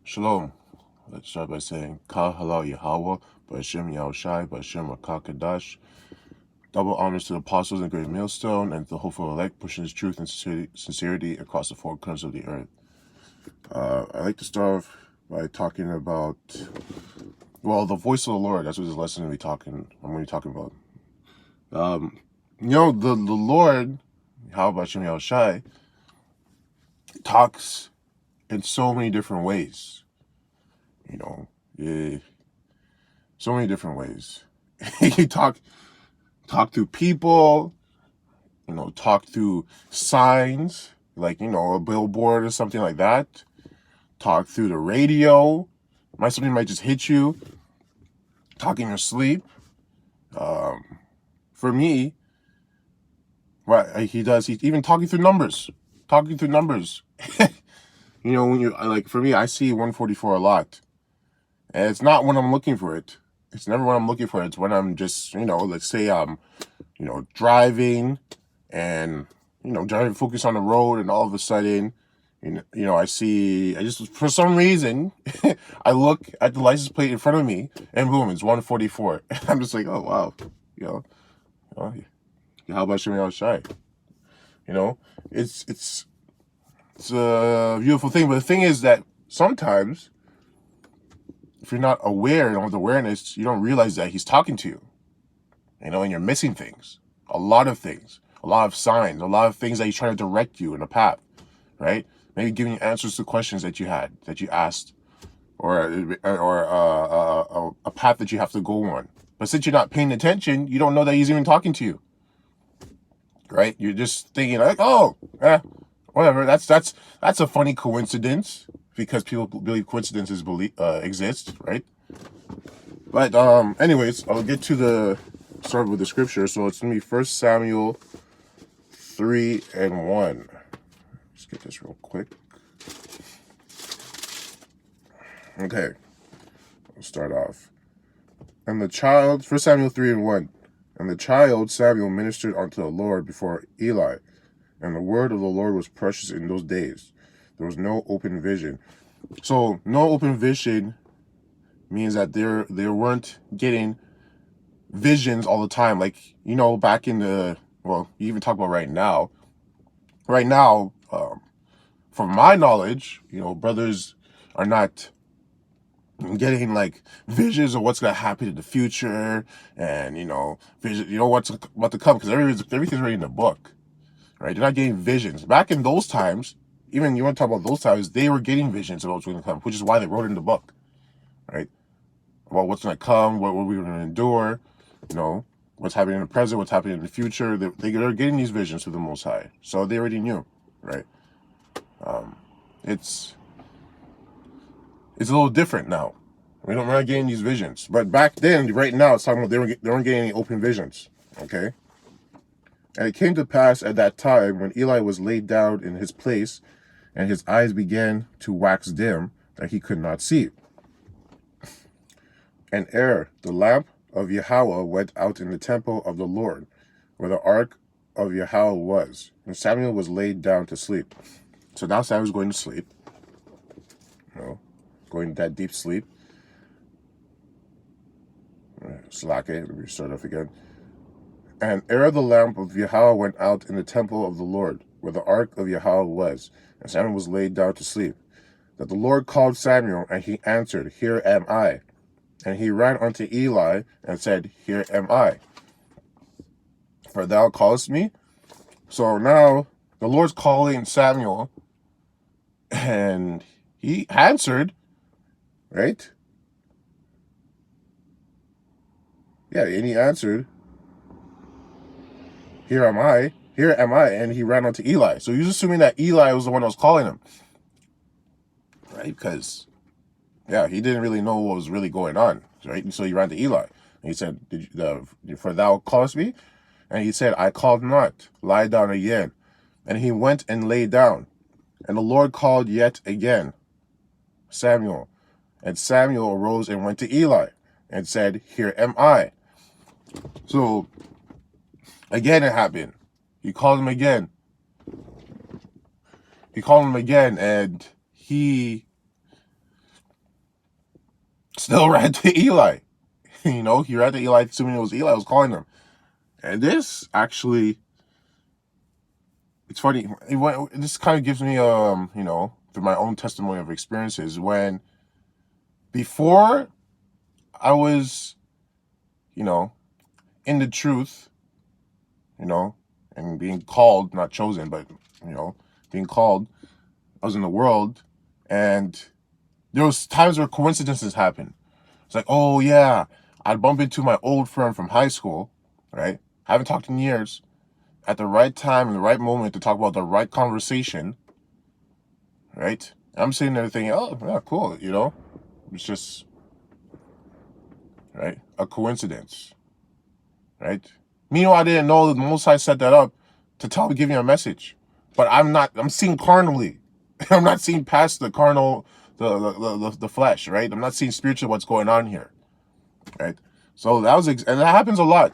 Shalom. Let's start by saying Ka Halal Yahweh, B'Hashem Yahushai, B'Hashem Rakakadash. Double honors to the apostles and great millstone and the hopeful elect pushing his truth and sincerity across the four corners of the earth. I'd like to start off by talking about, the voice of the Lord. That's what this lesson I'm going to be talking about. The Lord, B'Hashem Yahushai, talks in so many different ways. So many different ways. He talk to people, talk through signs, like, a billboard or something like that. Talk through the radio. Something might just hit you. Talk in your sleep. For me, what he does, he's even talking through numbers. When you for me, I see 144 a lot. And it's not when I'm looking for it. It's never when I'm looking for it. It's when I'm just, let's say I'm, driving and, driving focus on the road, and all of a sudden, I just, for some reason, I look at the license plate in front of me and boom, it's 144. I'm just like, oh, wow. How about Shimei Shai? It's a beautiful thing. But the thing is that sometimes, if you're not aware and with awareness, you don't realize that he's talking to you, and you're missing things, a lot of things, a lot of signs, a lot of things that he's trying to direct you in a path, right? Maybe giving you answers to questions that you asked, or a path that you have to go on. But since you're not paying attention, you don't know that he's even talking to you, right? You're just thinking like, oh, whatever. That's a funny coincidence, because people believe coincidences exist, right? But anyways, I'll get to start with the scripture. So it's gonna be 1 Samuel 3:1. Let's get this real quick. Okay, we'll start off. And the child, 1 Samuel 3:1. And the child Samuel ministered unto the Lord before Eli, and the word of the Lord was precious in those days. There was no open vision. So no open vision means that they weren't getting visions all the time. Like, back in you even talk about right now. Right now, from my knowledge, brothers are not getting like visions of what's gonna happen in the future, and vision, what's about to come, because everything's already in the book, right? They're not getting visions. Back in those times, even you want to talk about those times, they were getting visions of what's going to come, which is why they wrote it in the book, right? About what's going to come, what we're going to endure, what's happening in the present, what's happening in the future. They're getting these visions from the Most High, so they already knew, right? It's a little different now. We're not getting these visions, but back then, right now, it's talking about they weren't getting any open visions. Okay. And it came to pass at that time, when Eli was laid down in his place, and his eyes began to wax dim, that he could not see. And ere the lamp of Yahweh went out in the temple of the Lord, where the ark of Yahweh was, and Samuel was laid down to sleep. So now Samuel's going to sleep, going to that deep sleep. Slack it. Let me start off again. And ere the lamp of Yahweh went out in the temple of the Lord, where the ark of Yahweh was, and Samuel was laid down to sleep, that the Lord called Samuel, and he answered, Here am I. And he ran unto Eli, and said, Here am I. For thou callest me? So now the Lord's calling Samuel, and he answered, right? Yeah, and he answered, Here am I. And he ran unto Eli. So he's assuming that Eli was the one that was calling him, right? Because, he didn't really know what was really going on, right? And so he ran to Eli. And he said, For thou callest me? And he said, I called not. Lie down again. And he went and lay down. And the Lord called yet again, Samuel. And Samuel arose and went to Eli, and said, Here am I. So, again it happened. He called him again. And he still ran to Eli. He ran to Eli assuming it was Eli who was calling him. And this actually, it's funny. This kind of gives me, through my own testimony of experiences, when before I was, in the truth, and being called, not chosen, but, being called, I was in the world, and there was times where coincidences happened. It's like, oh yeah, I'd bump into my old friend from high school, right? Haven't talked in years. At the right time, in the right moment to talk about the right conversation, right? I'm sitting there thinking, oh, yeah, cool, It's just, right? A coincidence, right? Meanwhile, I didn't know that the Most High set that up to give me a message. But I'm seeing carnally. I'm not seeing past the carnal, the flesh, right? I'm not seeing spiritually what's going on here, right? So and that happens a lot.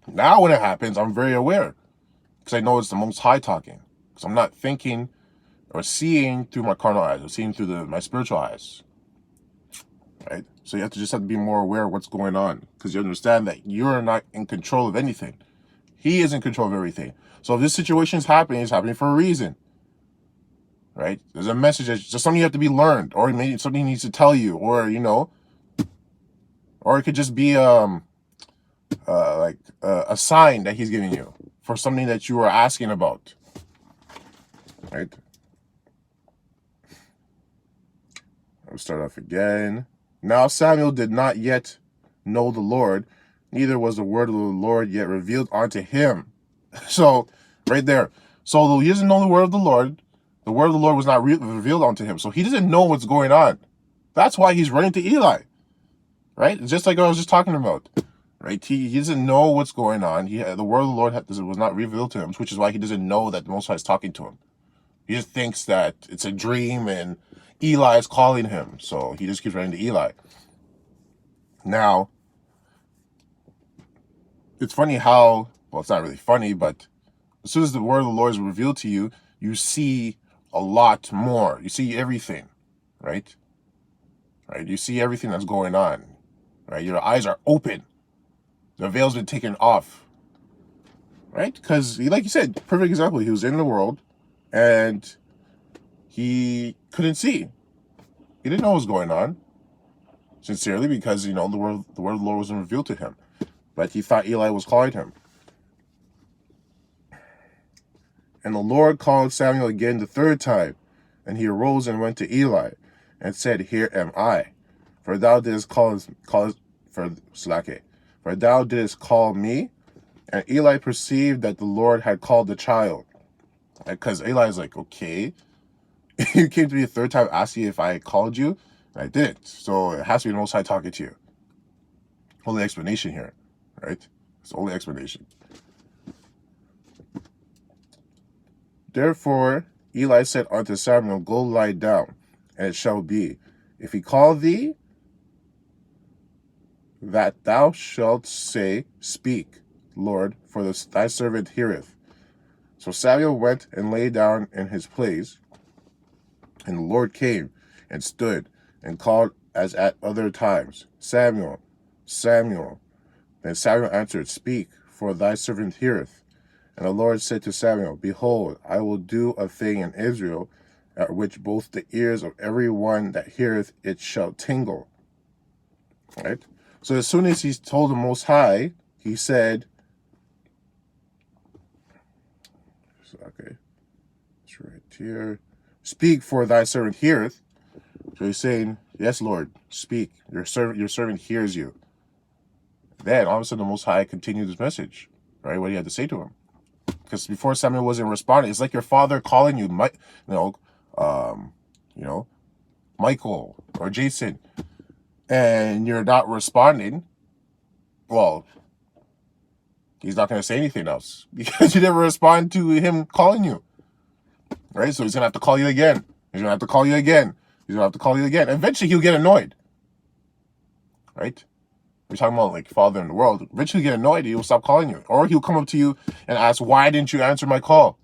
Now when it happens, I'm very aware because I know it's the Most High talking. Because I'm not thinking or seeing through my carnal eyes. I'm seeing through my spiritual eyes, right? So you have to be more aware of what's going on because you understand that you're not in control of anything. He is in control of everything. So if this situation is happening, it's happening for a reason, right? There's a message. There's just something you have to be learned, or maybe something he needs to tell you, or or it could just be like a sign that he's giving you for something that you are asking about, right? I'll start off again. Now Samuel did not yet know the Lord, neither was the word of the Lord yet revealed unto him. So, right there. So, though he doesn't know the word of the Lord was not revealed unto him. So, he doesn't know what's going on. That's why he's running to Eli, right? It's just like I was just talking about, right? He doesn't know what's going on. The word of the Lord was not revealed to him, which is why he doesn't know that the Most High is talking to him. He just thinks that it's a dream and Eli is calling him. So, he just keeps running to Eli. Now, it's funny how, well, it's not really funny, but as soon as the word of the Lord is revealed to you, you see a lot more. You see everything, right? Right? You see everything that's going on, right? Your eyes are open. The veil's been taken off, right? Because, like you said, perfect example, he was in the world and he couldn't see. He didn't know what was going on, sincerely, because, the word of the Lord wasn't revealed to him. But he thought Eli was calling him. And the Lord called Samuel again the third time, and he arose and went to Eli, and said, Here am I, for thou didst call me. And Eli perceived that the Lord had called the child. Because Eli's like, okay, you came to me a third time asking if I called you, and I didn't. So it has to be the Most High talking to you. Only explanation here, right? It's the only explanation. Therefore Eli said unto Samuel, Go lie down, and it shall be, if he call thee, that thou shalt say, Speak, Lord, for thy servant heareth. So Samuel went and lay down in his place, and the Lord came and stood and called as at other times, Samuel, Samuel. Then Samuel answered, Speak, for thy servant heareth. And the Lord said to Samuel, Behold, I will do a thing in Israel, at which both the ears of every one that heareth it shall tingle. Right? So as soon as he told the Most High, he said, okay, it's right here. Speak, for thy servant heareth. So he's saying, yes, Lord, speak. Your servant hears you. Then all of a sudden the Most High continued his message, right? What he had to say to him. Because before Samuel wasn't responding, it's like your father calling you, Michael or Jason, and you're not responding. Well, he's not going to say anything else because you never respond to him calling you, right? So he's going to have to call you again. He's going to have to call you again. He's going to have to call you again. Eventually, he'll get annoyed, right? We're talking about like father in the world. Eventually, he'll get annoyed. He'll stop calling you, or he'll come up to you and ask, "Why didn't you answer my call?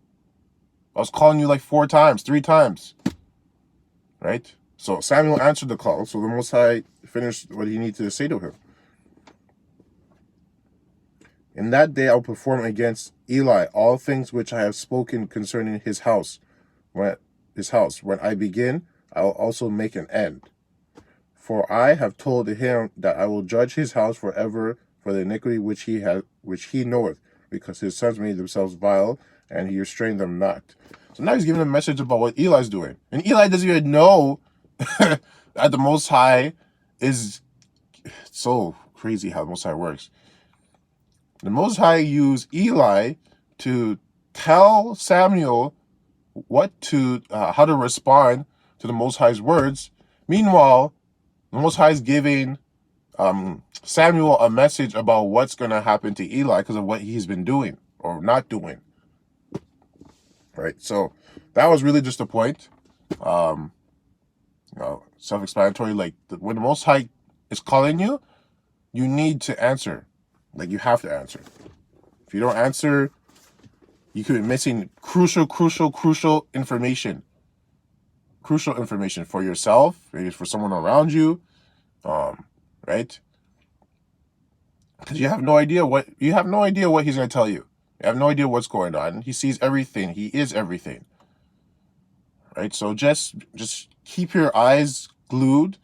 I was calling you like 4 times, 3 times." Right? So Samuel answered the call. So the Most High finished what he needed to say to him. In that day I will perform against Eli all things which I have spoken concerning his house. When I begin, I will also make an end. For I have told him that I will judge his house forever for the iniquity which he knoweth, because his sons made themselves vile, and he restrained them not. So now he's giving a message about what Eli's doing. And Eli doesn't even know that the Most High is so crazy how the Most High works. The Most High used Eli to tell Samuel how to respond to the Most High's words. Meanwhile, the Most High is giving Samuel a message about what's going to happen to Eli because of what he's been doing or not doing. Right? So that was really just the point. Self-explanatory. Like when the Most High is calling you, you need to answer. Like you have to answer. If you don't answer, you could be missing crucial information. Crucial information for yourself, maybe for someone around you, right? Because you have no idea what he's going to tell you. You have no idea what's going on. He sees everything. He is everything. Right? So just keep your eyes glued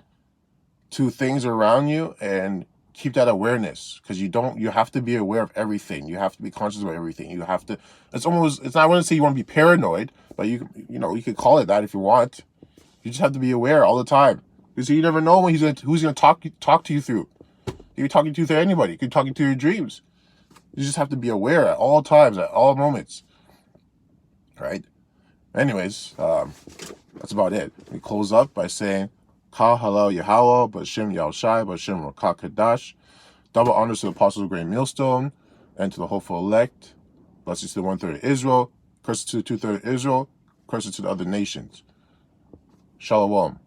to things around you and keep that awareness, because you have to be aware of everything. You have to be conscious of everything. You have to, I wouldn't say you want to be paranoid, but you could call it that if you want. You just have to be aware all the time, because you never know who's going to talk to you through. You could talking to you through anybody. You could talking to your dreams. You just have to be aware at all times, at all moments. Right? Anyways, that's about it. We close up by saying, Ka Halal Yahweh, B'Shem Yahushai, B'Shem Rakah Kadash. Double honors to the apostles of Great Millstone and to the hopeful elect. Blessings to the 1/3 of Israel. Curses to the 2/3 of Israel. Curses to the other nations. Shalom.